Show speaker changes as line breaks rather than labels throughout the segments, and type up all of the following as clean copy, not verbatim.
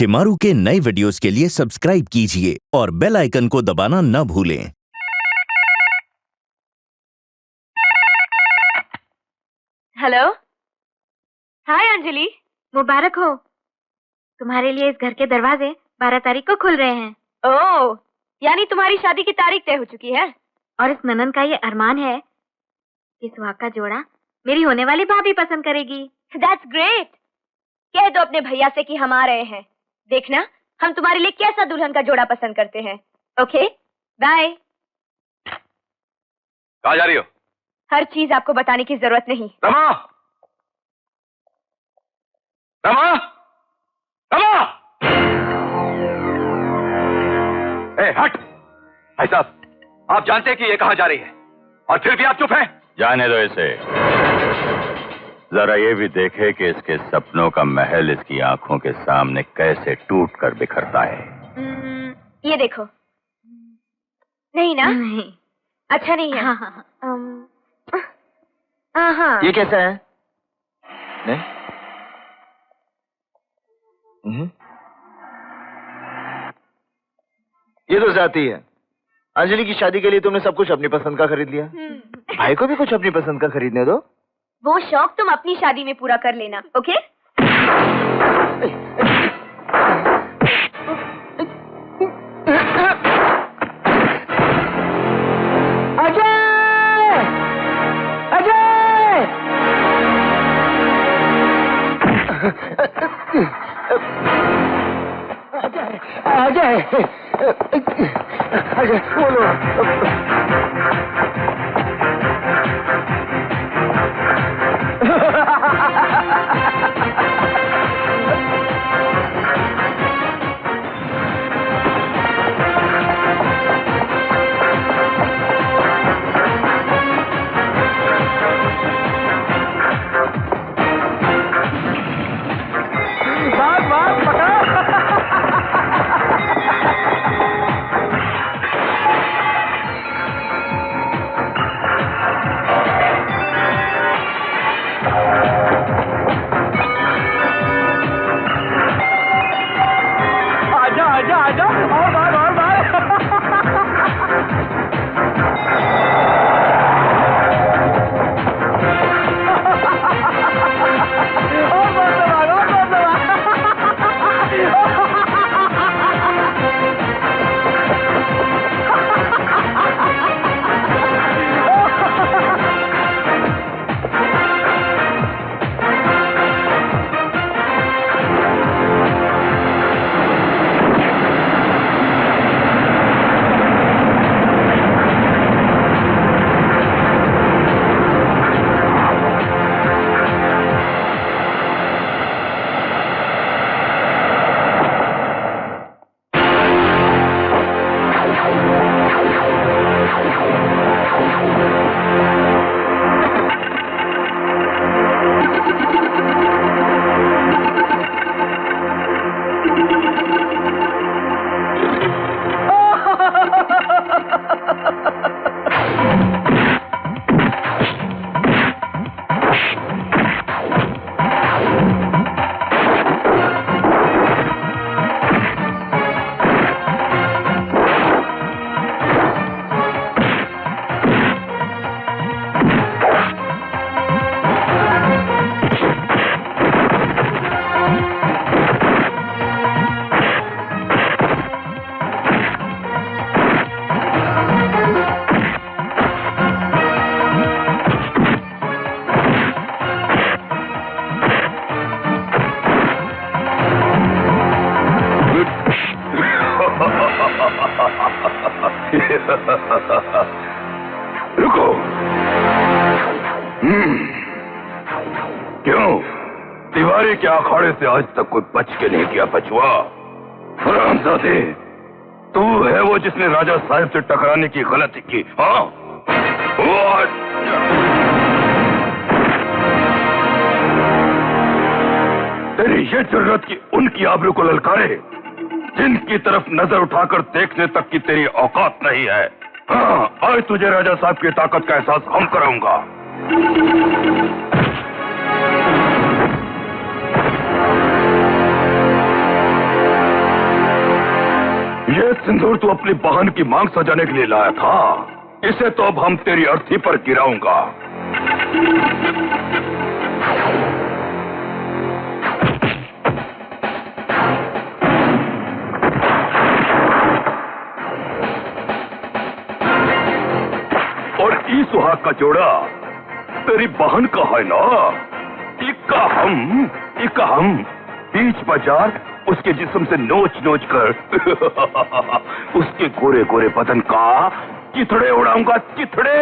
शिमारू के नए वीडियोस के लिए सब्सक्राइब कीजिए और बेल आइकन को दबाना न भूलें।
हेलो, हाय अंजलि, मुबारक हो। तुम्हारे लिए इस घर के दरवाजे 12 तारीख को खुल रहे हैं। ओह, यानी तुम्हारी शादी की तारीख तय हो चुकी है। और इस ननन का ये अरमान है कि सुहाग का जोड़ा मेरी होने वाली भाभी पसंद करेगी। That's great। कह दो अपने भैया से कि हम आ रहे हैं। देखना हम तुम्हारे लिए कैसा दुल्हन का जोड़ा पसंद करते हैं। Okay, bye.
कहाँ जा रही हो?
हर चीज आपको बताने की जरूरत नहीं।
रमा! रमा! रमा! ए, हट! भाई साहब, आप जानते हैं कि ये कहाँ जा रही है और फिर भी आप चुप हैं?
जाने दो इसे। जरा ये भी देखे कि इसके सपनों का महल इसकी आंखों के सामने कैसे टूट कर बिखरता है।
ये देखो। नहीं ना? नहीं। अच्छा नहीं है। हाँ।
ये कैसा है? नहीं? ये तो जाती है। अंजलि की शादी के लिए तुमने सब कुछ अपनी पसंद का खरीद लिया। भाई को भी कुछ अपनी पसंद का खरीदने दो।
वो शौक तुम अपनी शादी में पूरा कर लेना, ओके?
अजय! अजय! अजय! अजय, बोलो।
रुको। क्यों तिवारी के अखाड़े से आज तक कोई बच के नहीं गया बचवा? हरामजादे, तू है वो जिसने राजा साहब से टकराने की गलती की? हाँ, तेरी ये जरूरत की उनकी आबरू को ललकारे जिनकी तरफ नजर उठाकर देखने तक की तेरी औकात नहीं है। हाँ, आज तुझे राजा साहब की ताकत का एहसास हम कराऊंगा। ये सिंदूर तू अपनी बहन की मांग सजाने के लिए लाया था। इसे तो अब हम तेरी अर्थी पर गिराऊंगा। और ई सुहाग का जोड़ा तेरी बहन का है ना। इका हम बीच बाजार उसके जिस्म से नोच नोच कर उसके गोरे गोरे बदन का चिथड़े उड़ाऊंगा, चिथड़े।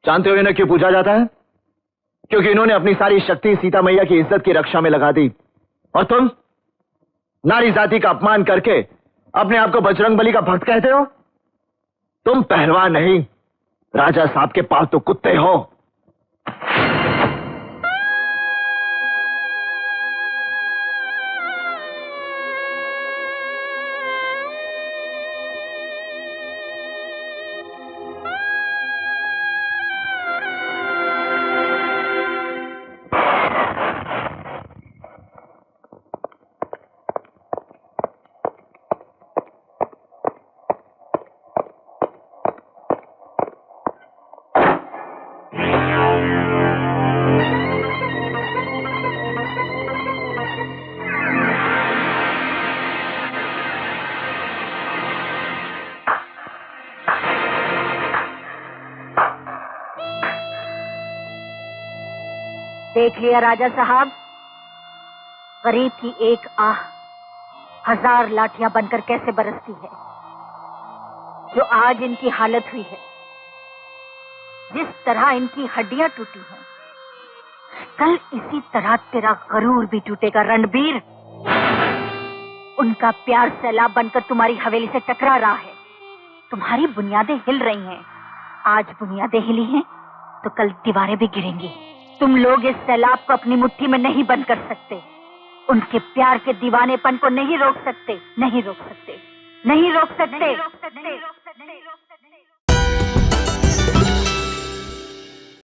जानते हो इन्हें क्यों पूजा जाता है? क्योंकि इन्होंने अपनी सारी शक्ति सीता मैया की इज्जत की रक्षा में लगा दी। और तुम नारी जाति का अपमान करके अपने आप को बजरंगबली का भक्त कहते हो? तुम पहलवान नहीं, राजा साहब के पालतू कुत्ते हो।
देख लिया राजा साहब, गरीब की एक आह 1000 लाठियां बनकर कैसे बरसती है। जो आज इनकी हालत हुई है, जिस तरह इनकी हड्डियां टूटी हैं, कल इसी तरह तेरा गरूर भी टूटेगा रणबीर। उनका प्यार सैलाब बनकर तुम्हारी हवेली से टकरा रहा है। तुम्हारी बुनियादें हिल रही हैं। आज बुनियादें हिली हैं तो कल दीवारें भी गिरेंगी। तुम लोग इस सैलाब को अपनी मुट्ठी में नहीं बंद कर सकते। उनके प्यार के दीवानेपन को नहीं रोक सकते, नहीं रोक सकते, नहीं रोक सकते।